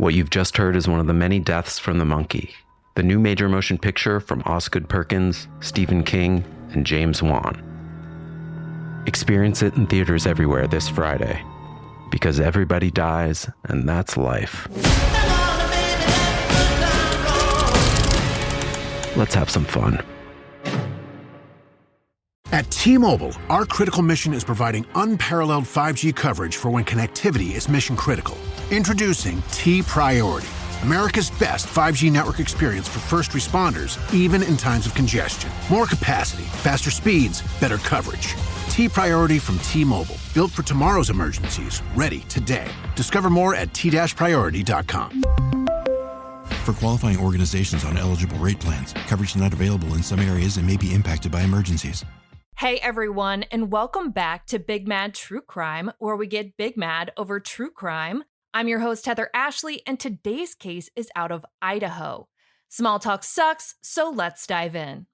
What you've just heard is one of the many deaths from the monkey, the new major motion picture from Osgood Perkins, Stephen King, and James Wan. Experience it in theaters everywhere this Friday, because everybody dies, and that's life. Let's have some fun. At T-Mobile, our critical mission is providing unparalleled 5G coverage for when connectivity is mission critical. Introducing T-Priority, America's best 5G network experience for first responders, even in times of congestion. More capacity, faster speeds, better coverage. T-Priority from T-Mobile, built for tomorrow's emergencies, ready today. Discover more at t-priority.com. For qualifying organizations on eligible rate plans, coverage not available in some areas and may be impacted by emergencies. Hey everyone, and welcome back to Big Mad True Crime, where we get big mad over true crime. I'm your host, Heather Ashley, and today's case is out of Idaho. Small talk sucks, so let's dive in.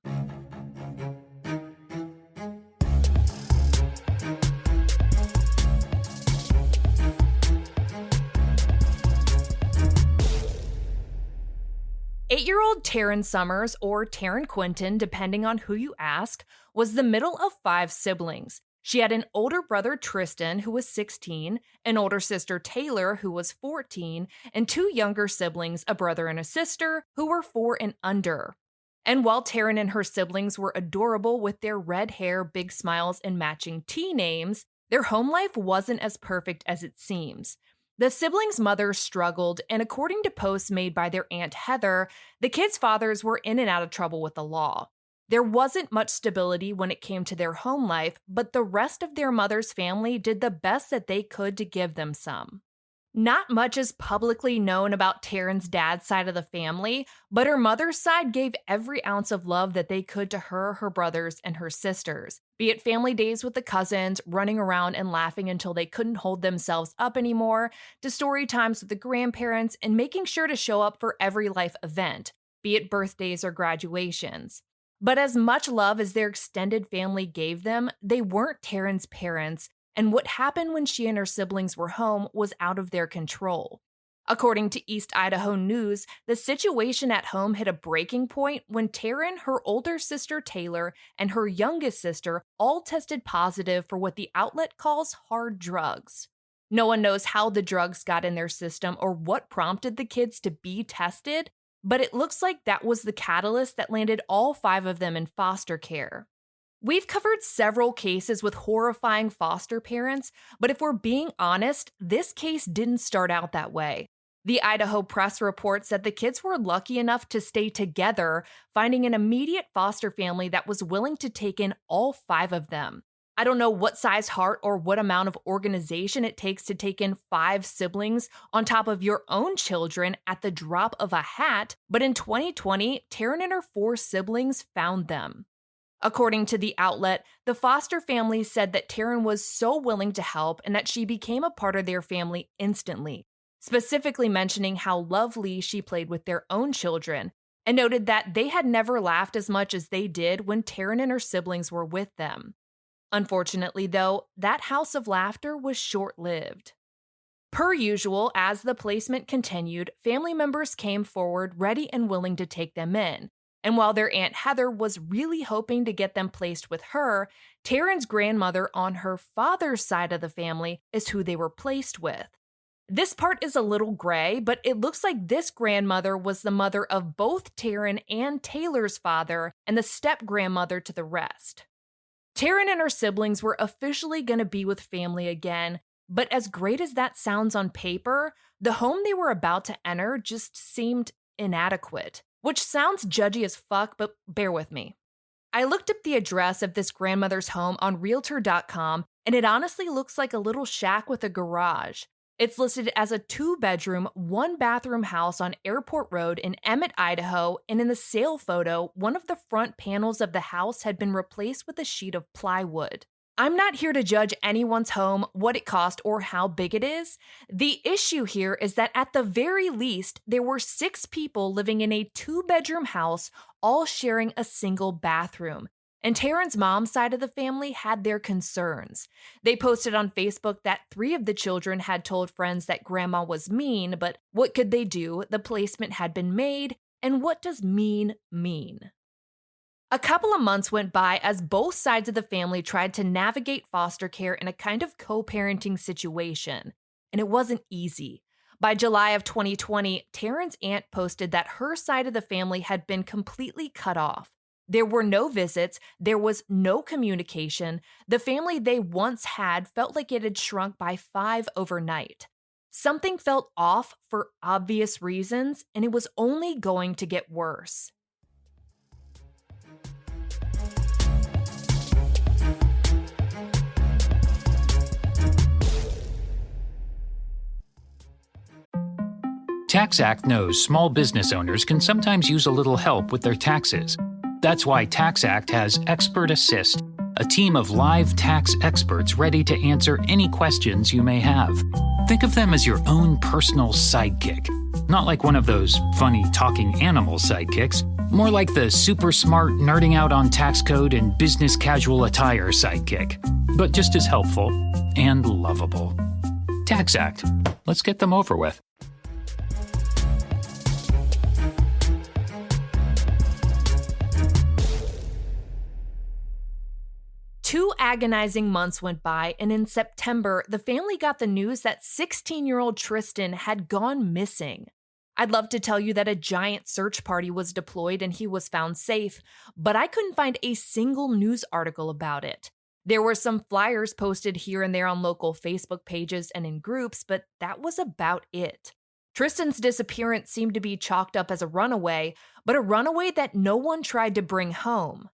Eight-year-old Taryn Summers, or Taryn Quinton, depending on who you ask, was the middle of 5 siblings. She had an older brother, Tristan, who was 16, an older sister, Taylor, who was 14, and 2 younger siblings, a brother and a sister, who were 4 and under. And while Taryn and her siblings were adorable with their red hair, big smiles, and matching T names, their home life wasn't as perfect as it seems. The siblings' mothers struggled, and according to posts made by their Aunt Heather, the kids' fathers were in and out of trouble with the law. There wasn't much stability when it came to their home life, but the rest of their mother's family did the best that they could to give them some. Not much is publicly known about Taryn's dad's side of the family, but her mother's side gave every ounce of love that they could to her, her brothers, and her sisters. Be it family days with the cousins, running around and laughing until they couldn't hold themselves up anymore, to story times with the grandparents, and making sure to show up for every life event, be it birthdays or graduations. But as much love as their extended family gave them, they weren't Taryn's parents, and what happened when she and her siblings were home was out of their control. According to East Idaho News, the situation at home hit a breaking point when Taryn, her older sister Taylor, and her youngest sister all tested positive for what the outlet calls hard drugs. No one knows how the drugs got in their system or what prompted the kids to be tested, but it looks like that was the catalyst that landed all 5 of them in foster care. We've covered several cases with horrifying foster parents, but if we're being honest, this case didn't start out that way. The Idaho Press reports that the kids were lucky enough to stay together, finding an immediate foster family that was willing to take in all 5 of them. I don't know what size heart or what amount of organization it takes to take in 5 siblings on top of your own children at the drop of a hat, but in 2020, Taryn and her 4 siblings found them. According to the outlet, the foster family said that Taryn was so willing to help and that she became a part of their family instantly, specifically mentioning how lovely she played with their own children, and noted that they had never laughed as much as they did when Taryn and her siblings were with them. Unfortunately, though, that house of laughter was short-lived. Per usual, as the placement continued, family members came forward ready and willing to take them in. And while their Aunt Heather was really hoping to get them placed with her, Taryn's grandmother on her father's side of the family is who they were placed with. This part is a little gray, but it looks like this grandmother was the mother of both Taryn and Taylor's father and the step-grandmother to the rest. Taryn and her siblings were officially going to be with family again, but as great as that sounds on paper, the home they were about to enter just seemed inadequate. Which sounds judgy as fuck, but bear with me. I looked up the address of this grandmother's home on Realtor.com, and it honestly looks like a little shack with a garage. It's listed as a 2-bedroom, 1-bathroom house on Airport Road in Emmett, Idaho, and in the sale photo, one of the front panels of the house had been replaced with a sheet of plywood. I'm not here to judge anyone's home, what it cost, or how big it is. The issue here is that at the very least, there were 6 people living in a 2-bedroom house, all sharing a single bathroom. And Taryn's mom's side of the family had their concerns. They posted on Facebook that 3 of the children had told friends that grandma was mean, but what could they do? The placement had been made, and what does mean mean? A couple of months went by as both sides of the family tried to navigate foster care in a kind of co-parenting situation, and it wasn't easy. By July of 2020, Taryn's aunt posted that her side of the family had been completely cut off. There were no visits, there was no communication. The family they once had felt like it had shrunk by 5 overnight. Something felt off for obvious reasons, and it was only going to get worse. TaxAct knows small business owners can sometimes use a little help with their taxes. That's why TaxAct has Expert Assist, a team of live tax experts ready to answer any questions you may have. Think of them as your own personal sidekick. Not like one of those funny talking animal sidekicks, more like the super smart nerding out on tax code and business casual attire sidekick, but just as helpful and lovable. TaxAct. Let's get them over with. Two agonizing months went by, and in September, the family got the news that 16-year-old Tristan had gone missing. I'd love to tell you that a giant search party was deployed and he was found safe, but I couldn't find a single news article about it. There were some flyers posted here and there on local Facebook pages and in groups, but that was about it. Tristan's disappearance seemed to be chalked up as a runaway, but a runaway that no one tried to bring home.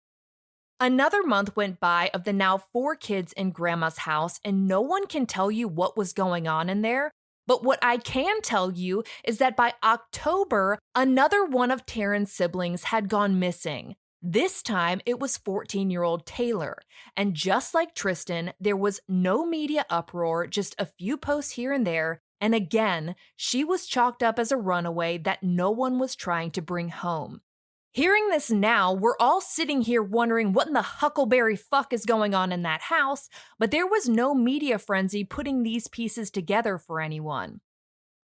Another month went by of the now 4 kids in Grandma's house, and no one can tell you what was going on in there. But what I can tell you is that by October, another one of Taryn's siblings had gone missing. This time, it was 14-year-old Taylor. And just like Tristan, there was no media uproar, just a few posts here and there. And again, she was chalked up as a runaway that no one was trying to bring home. Hearing this now, we're all sitting here wondering what in the huckleberry fuck is going on in that house, but there was no media frenzy putting these pieces together for anyone.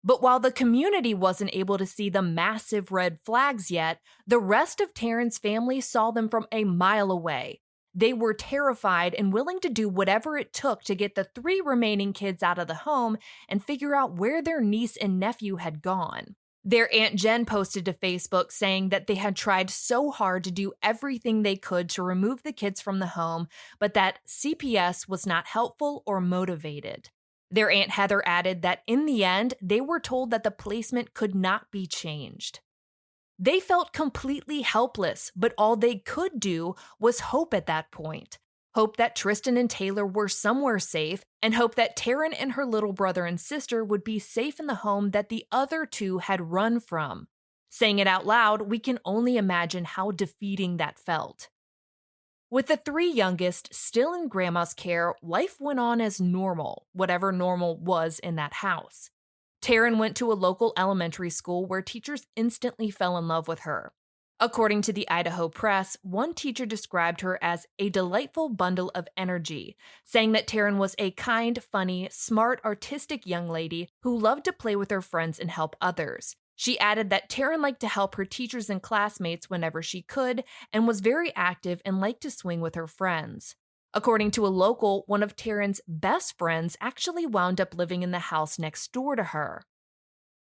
But while the community wasn't able to see the massive red flags yet, the rest of Taryn's family saw them from a mile away. They were terrified and willing to do whatever it took to get the 3 remaining kids out of the home and figure out where their niece and nephew had gone. Their Aunt Jen posted to Facebook saying that they had tried so hard to do everything they could to remove the kids from the home, but that CPS was not helpful or motivated. Their Aunt Heather added that in the end, they were told that the placement could not be changed. They felt completely helpless, but all they could do was hope at that point. Hope that Tristan and Taylor were somewhere safe, and hope that Taryn and her little brother and sister would be safe in the home that the other 2 had run from. Saying it out loud, we can only imagine how defeating that felt. With the 3 youngest still in Grandma's care, life went on as normal, whatever normal was in that house. Taryn went to a local elementary school where teachers instantly fell in love with her. According to the Idaho Press, one teacher described her as a delightful bundle of energy, saying that Taryn was a kind, funny, smart, artistic young lady who loved to play with her friends and help others. She added that Taryn liked to help her teachers and classmates whenever she could and was very active and liked to swing with her friends. According to a local, one of Taryn's best friends actually wound up living in the house next door to her.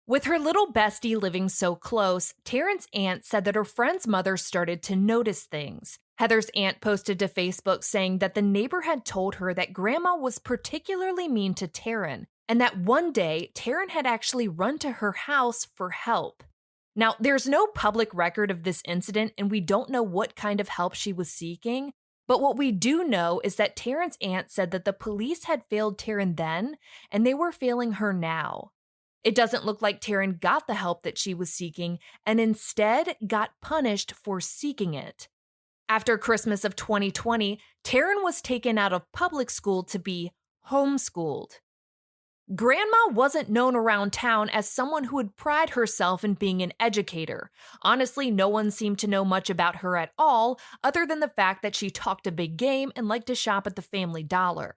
With her little bestie living so close, Taryn's aunt said that her friend's mother started to notice things. Heather's aunt posted to Facebook saying that the neighbor had told her that Grandma was particularly mean to Taryn, and that one day Taryn had actually run to her house for help. Now, there's no public record of this incident, and we don't know what kind of help she was seeking, but what we do know is that Taryn's aunt said that the police had failed Taryn then, and they were failing her now. It doesn't look like Taryn got the help that she was seeking and instead got punished for seeking it. After Christmas of 2020, Taryn was taken out of public school to be homeschooled. Grandma wasn't known around town as someone who would pride herself in being an educator. Honestly, no one seemed to know much about her at all, other than the fact that she talked a big game and liked to shop at the Family Dollar.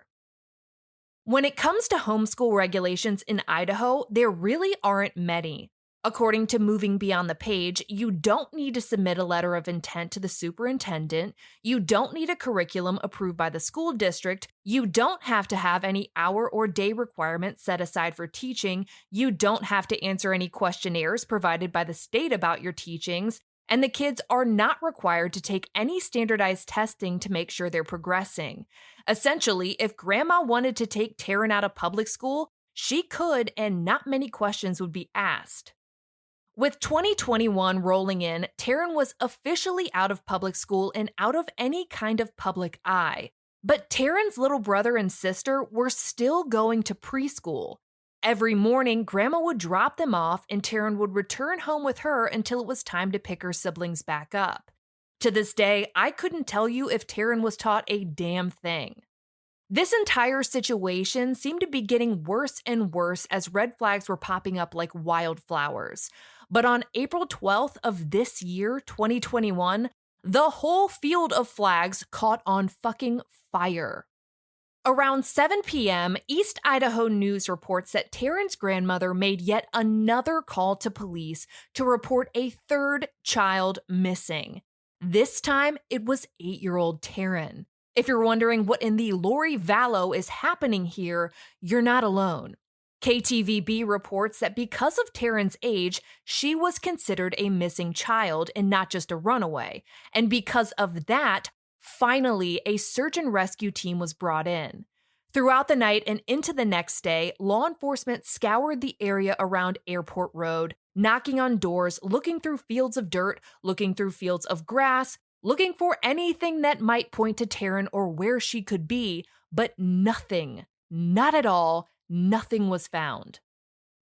When it comes to homeschool regulations in Idaho, there really aren't many. According to Moving Beyond the Page, you don't need to submit a letter of intent to the superintendent, you don't need a curriculum approved by the school district, you don't have to have any hour or day requirements set aside for teaching, you don't have to answer any questionnaires provided by the state about your teachings, and the kids are not required to take any standardized testing to make sure they're progressing. Essentially, if Grandma wanted to take Taryn out of public school, she could, and not many questions would be asked. With 2021 rolling in, Taryn was officially out of public school and out of any kind of public eye. But Taryn's little brother and sister were still going to preschool. Every morning, Grandma would drop them off and Taryn would return home with her until it was time to pick her siblings back up. To this day, I couldn't tell you if Taryn was taught a damn thing. This entire situation seemed to be getting worse and worse as red flags were popping up like wildflowers. But on April 12th of this year, 2021, the whole field of flags caught on fucking fire. Around 7 p.m., East Idaho News reports that Taryn's grandmother made yet another call to police to report a third child missing. This time, it was 8-year-old Taryn. If you're wondering what in the Lori Vallow is happening here, you're not alone. KTVB reports that because of Taryn's age, she was considered a missing child and not just a runaway. And because of that, finally, a search and rescue team was brought in. Throughout the night and into the next day, law enforcement scoured the area around Airport Road, knocking on doors, looking through fields of dirt, looking through fields of grass, looking for anything that might point to Taryn or where she could be, but nothing, not at all, nothing was found.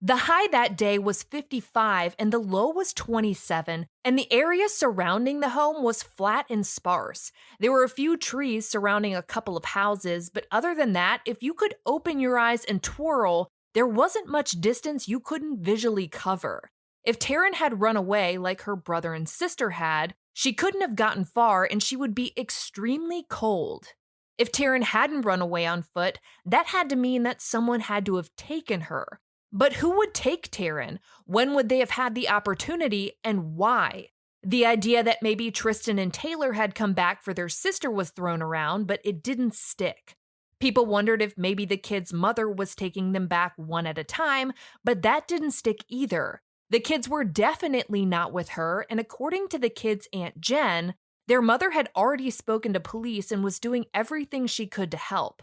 The high that day was 55 and the low was 27, and the area surrounding the home was flat and sparse. There were a few trees surrounding a couple of houses, but other than that, if you could open your eyes and twirl, there wasn't much distance you couldn't visually cover. If Taryn had run away like her brother and sister had, she couldn't have gotten far and she would be extremely cold. If Taryn hadn't run away on foot, that had to mean that someone had to have taken her. But who would take Taryn? When would they have had the opportunity, and why? The idea that maybe Tristan and Taylor had come back for their sister was thrown around, but it didn't stick. People wondered if maybe the kids' mother was taking them back one at a time, but that didn't stick either. The kids were definitely not with her, and according to the kids' Aunt Jen, their mother had already spoken to police and was doing everything she could to help.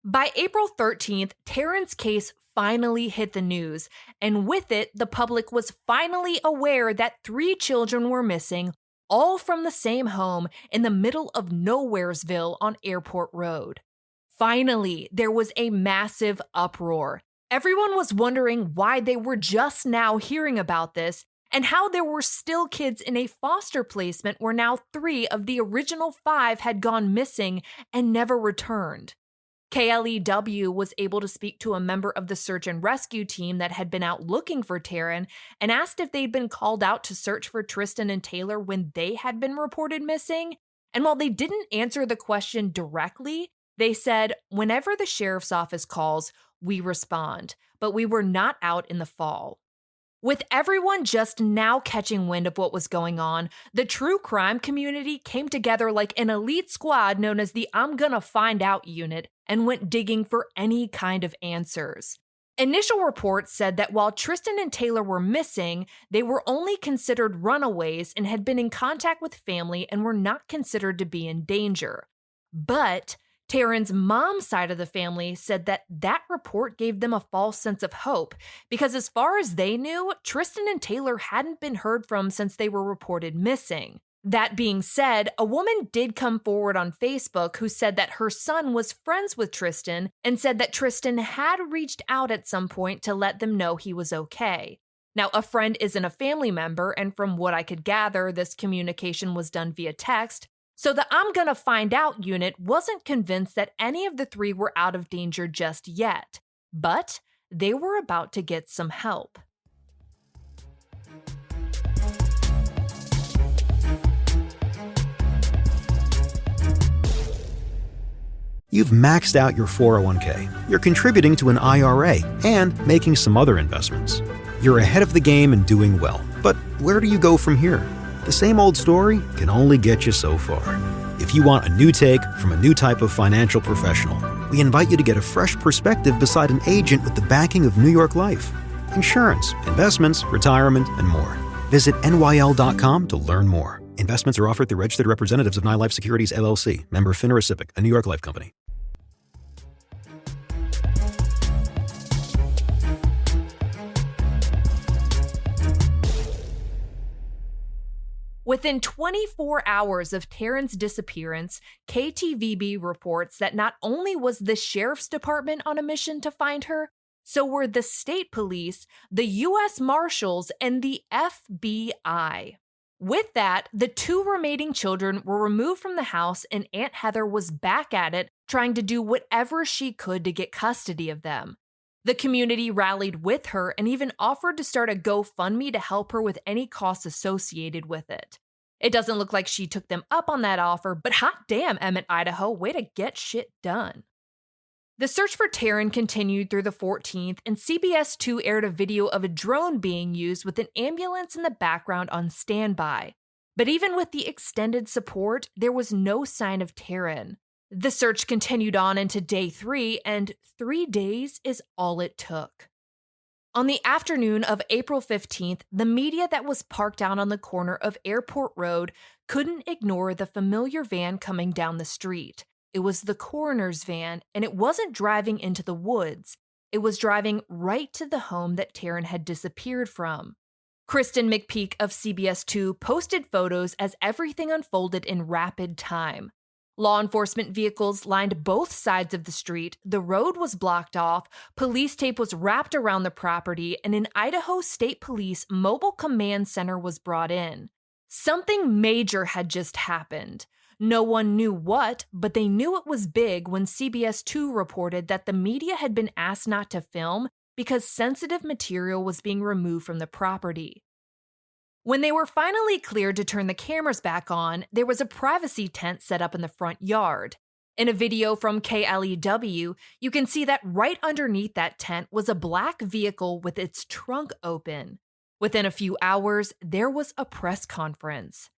By April 13th, Taryn's case finally hit the news, and with it, the public was finally aware that 3 children were missing, all from the same home in the middle of Nowheresville on Airport Road. Finally, there was a massive uproar. Everyone was wondering why they were just now hearing about this, and how there were still kids in a foster placement where now 3 of the original 5 had gone missing and never returned. KLEW was able to speak to a member of the search and rescue team that had been out looking for Taryn and asked if they'd been called out to search for Tristan and Taylor when they had been reported missing. And while they didn't answer the question directly, they said, "Whenever the sheriff's office calls, we respond, but we were not out in the fall." With everyone just now catching wind of what was going on, the true crime community came together like an elite squad known as the I'm Gonna Find Out unit and went digging for any kind of answers. Initial reports said that while Tristan and Taylor were missing, they were only considered runaways and had been in contact with family and were not considered to be in danger. But Taryn's mom's side of the family said that that report gave them a false sense of hope because as far as they knew, Tristan and Taylor hadn't been heard from since they were reported missing. That being said, a woman did come forward on Facebook who said that her son was friends with Tristan and said that Tristan had reached out at some point to let them know he was okay. Now, a friend isn't a family member, and from what I could gather, this communication was done via text. So the I'm Gonna Find Out unit wasn't convinced that any of the 3 were out of danger just yet. But they were about to get some help. You've maxed out your 401k, you're contributing to an IRA, and making some other investments. You're ahead of the game and doing well. But where do you go from here? The same old story can only get you so far. If you want a new take from a new type of financial professional, we invite you to get a fresh perspective beside an agent with the backing of New York Life. Insurance, investments, retirement, and more. Visit NYL.com to learn more. Investments are offered through registered representatives of NYLife Securities, LLC, member FINRA SIPC, a New York Life company. Within 24 hours of Taryn's disappearance, KTVB reports that not only was the sheriff's department on a mission to find her, so were the state police, the U.S. Marshals, and the FBI. With that, the 2 remaining children were removed from the house, and Aunt Heather was back at it, trying to do whatever she could to get custody of them. The community rallied with her and even offered to start a GoFundMe to help her with any costs associated with it. It doesn't look like she took them up on that offer, but hot damn, Emmett, Idaho, way to get shit done. The search for Taryn continued through the 14th, and CBS 2 aired a video of a drone being used with an ambulance in the background on standby. But even with the extended support, there was no sign of Taryn. The search continued on into day 3, and 3 days is all it took. On the afternoon of April 15th, the media that was parked out on the corner of Airport Road couldn't ignore the familiar van coming down the street. It was the coroner's van, and it wasn't driving into the woods. It was driving right to the home that Taryn had disappeared from. Kristen McPeak of CBS 2 posted photos as everything unfolded in rapid time. Law enforcement vehicles lined both sides of the street, the road was blocked off, police tape was wrapped around the property, and an Idaho State Police mobile command center was brought in. Something major had just happened. No one knew what, but they knew it was big when CBS 2 reported that the media had been asked not to film because sensitive material was being removed from the property. When they were finally cleared to turn the cameras back on, there was a privacy tent set up in the front yard. In a video from KLEW, you can see that right underneath that tent was a black vehicle with its trunk open. Within a few hours, there was a press conference.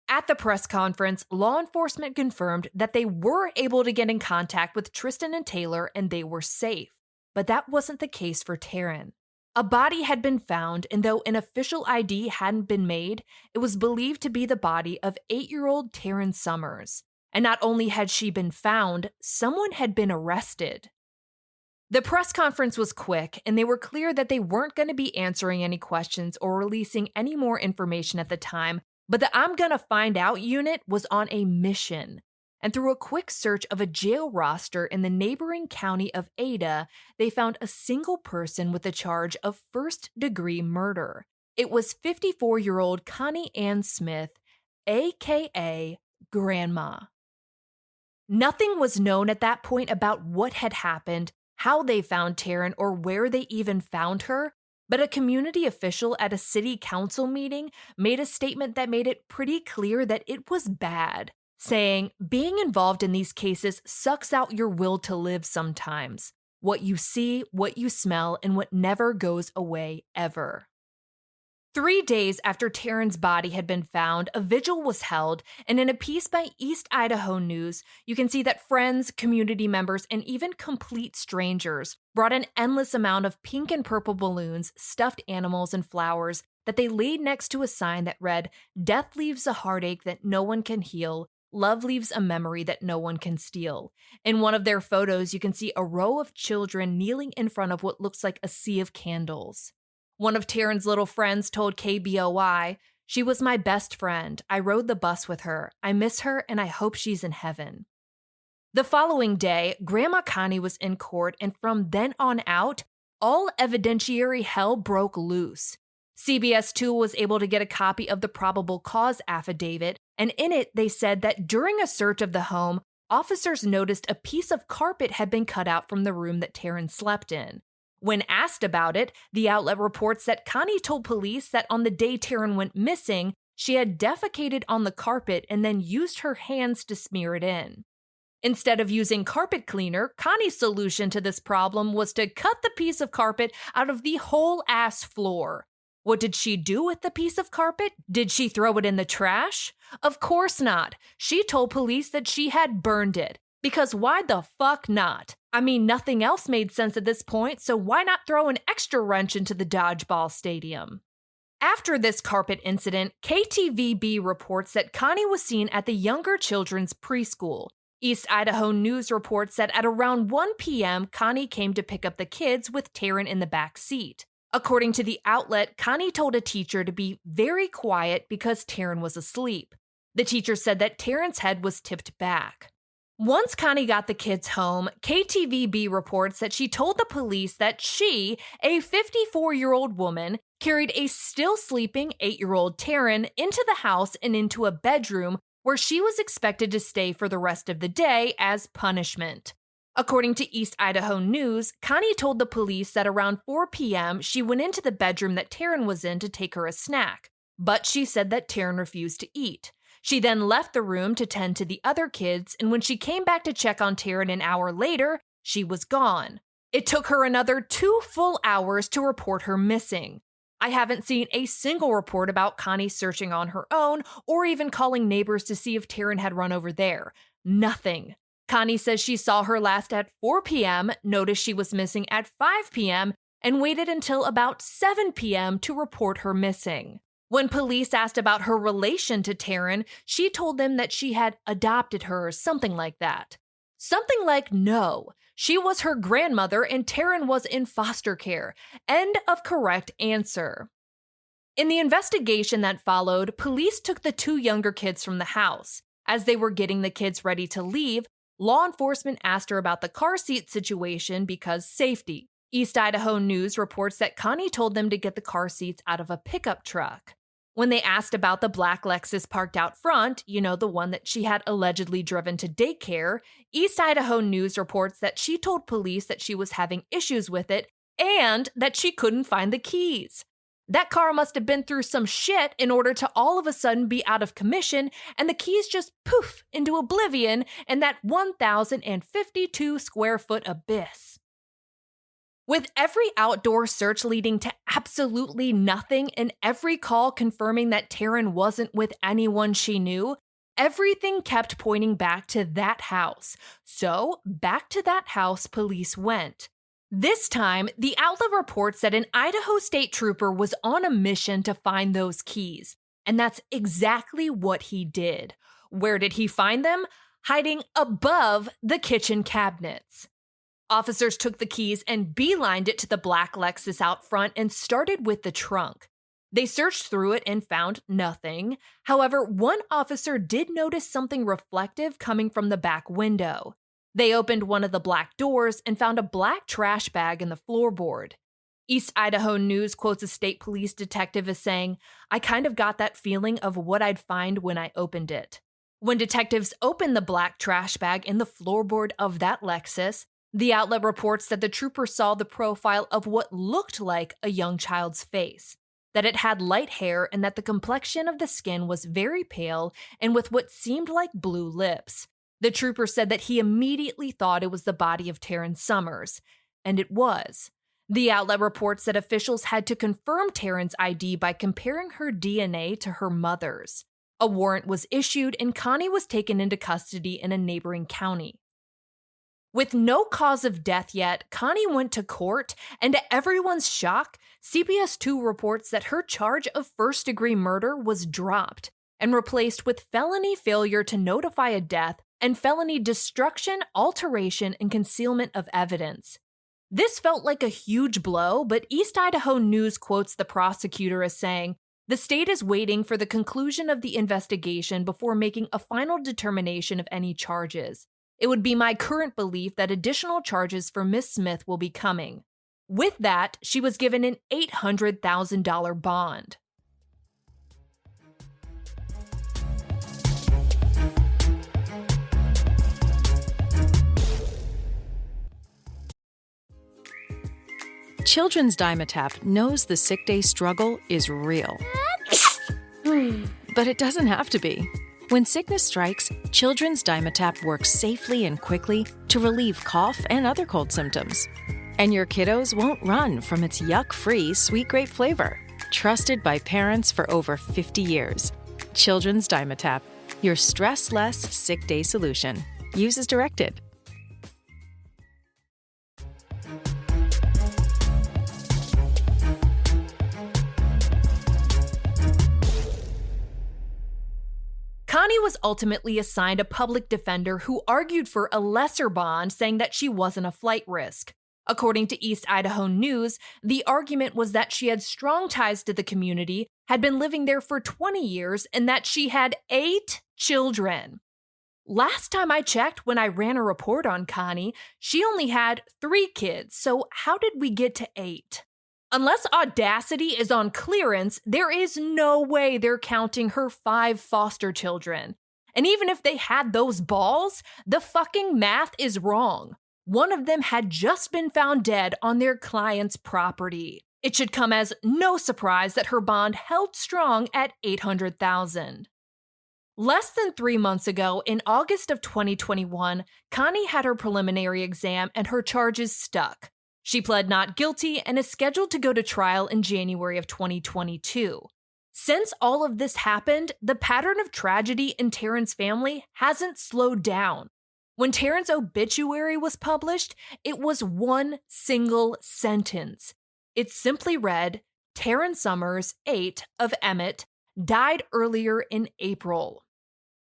At the press conference, law enforcement confirmed that they were able to get in contact with Tristan and Taylor and they were safe. But that wasn't the case for Taryn. A body had been found, and though an official ID hadn't been made, it was believed to be the body of 8-year-old Taryn Summers. And not only had she been found, someone had been arrested. The press conference was quick, and they were clear that they weren't going to be answering any questions or releasing any more information at the time, but the I'm Gonna Find Out unit was on a mission. And through a quick search of a jail roster in the neighboring county of Ada, they found a single person with a charge of first-degree murder. It was 54-year-old Connie Ann Smith, a.k.a. Grandma. Nothing was known at that point about what had happened, how they found Taryn, or where they even found her, but a community official at a city council meeting made a statement that made it pretty clear that it was bad, saying, "Being involved in these cases sucks out your will to live sometimes. What you see, what you smell, and what never goes away ever." 3 days after Taryn's body had been found, a vigil was held, and in a piece by East Idaho News, you can see that friends, community members, and even complete strangers brought an endless amount of pink and purple balloons, stuffed animals, and flowers that they laid next to a sign that read, "Death leaves a heartache that no one can heal. Love leaves a memory that no one can steal." In one of their photos, you can see a row of children kneeling in front of what looks like a sea of candles. One of Taryn's little friends told KBOI, "She was my best friend. I rode the bus with her. I miss her, and I hope she's in heaven." The following day, Grandma Connie was in court, and from then on out, all evidentiary hell broke loose. CBS 2 was able to get a copy of the probable cause affidavit, and in it they said that during a search of the home, officers noticed a piece of carpet had been cut out from the room that Taryn slept in. When asked about it, the outlet reports that Connie told police that on the day Taryn went missing, she had defecated on the carpet and then used her hands to smear it in. Instead of using carpet cleaner, Connie's solution to this problem was to cut the piece of carpet out of the whole ass floor. What did she do with the piece of carpet? Did she throw it in the trash? Of course not. She told police that she had burned it. Because why the fuck not? I mean, nothing else made sense at this point, so why not throw an extra wrench into the dodgeball stadium? After this carpet incident, KTVB reports that Connie was seen at the younger children's preschool. East Idaho News reports that at around 1 p.m., Connie came to pick up the kids with Taryn in the back seat. According to the outlet, Connie told a teacher to be very quiet because Taryn was asleep. The teacher said that Taryn's head was tipped back. Once Connie got the kids home, KTVB reports that she told the police that she, a 54-year-old woman, carried a still sleeping 8-year-old Taryn into the house and into a bedroom where she was expected to stay for the rest of the day as punishment. According to East Idaho News, Connie told the police that around 4 p.m. she went into the bedroom that Taryn was in to take her a snack, but she said that Taryn refused to eat. She then left the room to tend to the other kids, and when she came back to check on Taryn an hour later, she was gone. It took her another 2 full hours to report her missing. I haven't seen a single report about Connie searching on her own or even calling neighbors to see if Taryn had run over there. Nothing. Connie says she saw her last at 4 p.m., noticed she was missing at 5 p.m., and waited until about 7 p.m. to report her missing. When police asked about her relation to Taryn, she told them that she had adopted her or something like that. Something like no. She was her grandmother and Taryn was in foster care. End of correct answer. In the investigation that followed, police took the 2 younger kids from the house. As they were getting the kids ready to leave, law enforcement asked her about the car seat situation because safety. East Idaho News reports that Connie told them to get the car seats out of a pickup truck. When they asked about the black Lexus parked out front, the one that she had allegedly driven to daycare, East Idaho News reports that she told police that she was having issues with it and that she couldn't find the keys. That car must have been through some shit in order to all of a sudden be out of commission and the keys just poof into oblivion in that 1,052 square foot abyss. With every outdoor search leading to absolutely nothing and every call confirming that Taryn wasn't with anyone she knew, everything kept pointing back to that house. So, back to that house police went. This time, the outlet reports that an Idaho state trooper was on a mission to find those keys. And that's exactly what he did. Where did he find them? Hiding above the kitchen cabinets. Officers took the keys and beelined it to the black Lexus out front and started with the trunk. They searched through it and found nothing. However, one officer did notice something reflective coming from the back window. They opened one of the black doors and found a black trash bag in the floorboard. East Idaho News quotes a state police detective as saying, "I kind of got that feeling of what I'd find when I opened it." When detectives opened the black trash bag in the floorboard of that Lexus, the outlet reports that the trooper saw the profile of what looked like a young child's face, that it had light hair and that the complexion of the skin was very pale and with what seemed like blue lips. The trooper said that he immediately thought it was the body of Taryn Summers, and it was. The outlet reports that officials had to confirm Taryn's ID by comparing her DNA to her mother's. A warrant was issued and Connie was taken into custody in a neighboring county. With no cause of death yet, Connie went to court, and to everyone's shock, CBS 2 reports that her charge of first-degree murder was dropped and replaced with felony failure to notify a death and felony destruction, alteration, and concealment of evidence. This felt like a huge blow, but East Idaho News quotes the prosecutor as saying, "The state is waiting for the conclusion of the investigation before making a final determination of any charges. It would be my current belief that additional charges for Miss Smith will be coming." With that, she was given an $800,000 bond. Children's Dimetapp knows the sick day struggle is real. But it doesn't have to be. When sickness strikes, Children's Dimetapp works safely and quickly to relieve cough and other cold symptoms. And your kiddos won't run from its yuck-free sweet grape flavor. Trusted by parents for over 50 years. Children's Dimetapp, your stress-less sick day solution. Use as directed. Connie was ultimately assigned a public defender who argued for a lesser bond, saying that she wasn't a flight risk. According to East Idaho News, the argument was that she had strong ties to the community, had been living there for 20 years, and that she had 8 children. Last time I checked, when I ran a report on Connie, she only had 3 kids, so how did we get to 8? Unless Audacity is on clearance, there is no way they're counting her 5 foster children. And even if they had those balls, the fucking math is wrong. One of them had just been found dead on their client's property. It should come as no surprise that her bond held strong at $800,000. Less than 3 months ago, in August of 2021, Connie had her preliminary exam and her charges stuck. She pled not guilty and is scheduled to go to trial in January of 2022. Since all of this happened, the pattern of tragedy in Taryn's family hasn't slowed down. When Taryn's obituary was published, it was one single sentence. It simply read, Taryn Summers, 8, of Emmett, died earlier in April.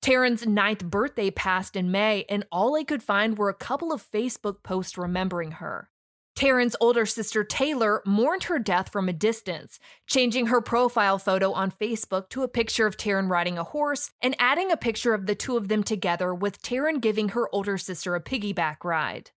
Taryn's 9th birthday passed in May, and all I could find were a couple of Facebook posts remembering her. Taryn's older sister Taylor mourned her death from a distance, changing her profile photo on Facebook to a picture of Taryn riding a horse and adding a picture of the two of them together with Taryn giving her older sister a piggyback ride.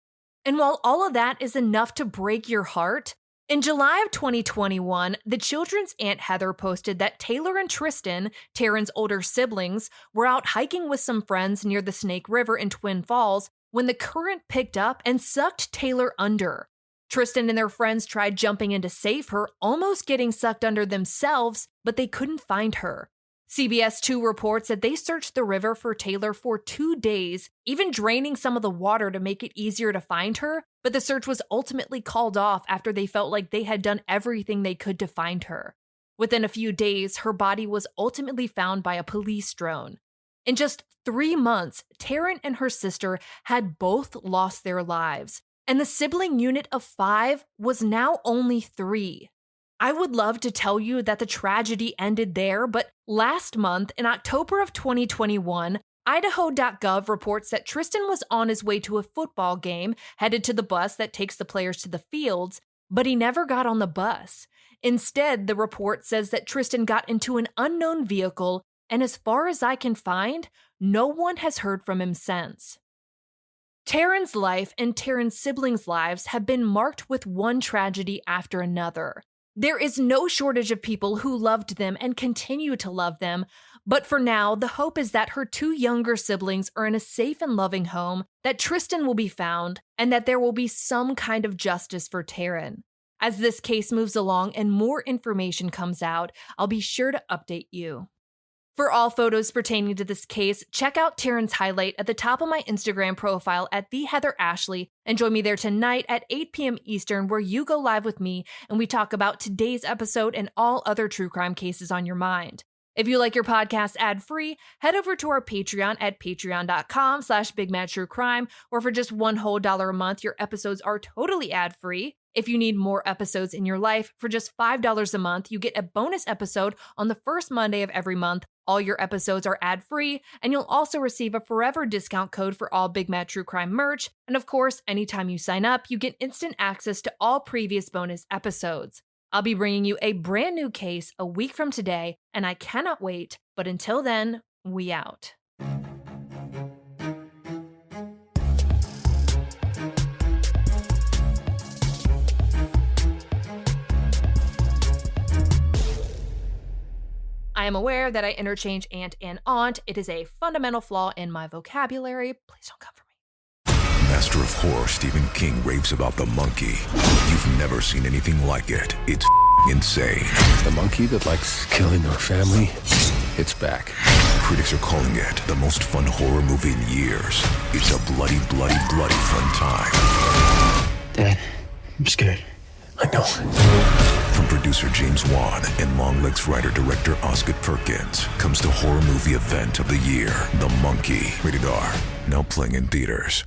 And while all of that is enough to break your heart, in July of 2021, the children's Aunt Heather posted that Taylor and Tristan, Taryn's older siblings, were out hiking with some friends near the Snake River in Twin Falls when the current picked up and sucked Taylor under. Tristan and their friends tried jumping in to save her, almost getting sucked under themselves, but they couldn't find her. CBS 2 reports that they searched the river for Taylor for 2 days, even draining some of the water to make it easier to find her, but the search was ultimately called off after they felt like they had done everything they could to find her. Within a few days, her body was ultimately found by a police drone. In just 3 months, Taryn and her sister had both lost their lives. And the sibling unit of 5 was now only 3. I would love to tell you that the tragedy ended there, but last month, in October of 2021, Idaho.gov reports that Tristan was on his way to a football game, headed to the bus that takes the players to the fields, but he never got on the bus. Instead, the report says that Tristan got into an unknown vehicle, and as far as I can find, no one has heard from him since. Taryn's life and Taryn's siblings' lives have been marked with one tragedy after another. There is no shortage of people who loved them and continue to love them, but for now, the hope is that her 2 younger siblings are in a safe and loving home, that Tristan will be found, and that there will be some kind of justice for Taryn. As this case moves along and more information comes out, I'll be sure to update you. For all photos pertaining to this case, check out Taryn's highlight at the top of my Instagram profile at @TheHeatherAshley and join me there tonight at 8 p.m. Eastern, where you go live with me and we talk about today's episode and all other true crime cases on your mind. If you like your podcast ad-free, head over to our Patreon at patreon.com/BigMadTrueCrime, where for just $1 a month, your episodes are totally ad-free. If you need more episodes in your life, for just $5 a month, you get a bonus episode on the first Monday of every month. All your episodes are ad-free, and you'll also receive a forever discount code for all Big Mad True Crime merch. And of course, anytime you sign up, you get instant access to all previous bonus episodes. I'll be bringing you a brand new case a week from today, and I cannot wait. But until then, we out. I am aware that I interchange aunt and aunt. It is a fundamental flaw in my vocabulary. Please don't come for me. Master of horror Stephen King raves about The Monkey. You've never seen anything like it. It's insane. The monkey that likes killing our family, it's back. Critics are calling it the most fun horror movie in years. It's a bloody, bloody, bloody fun time. Dad, I'm scared. I know. From producer James Wan and Longlegs writer-director Osgood Perkins comes the horror movie event of the year, The Monkey. Rated R. Now playing in theaters.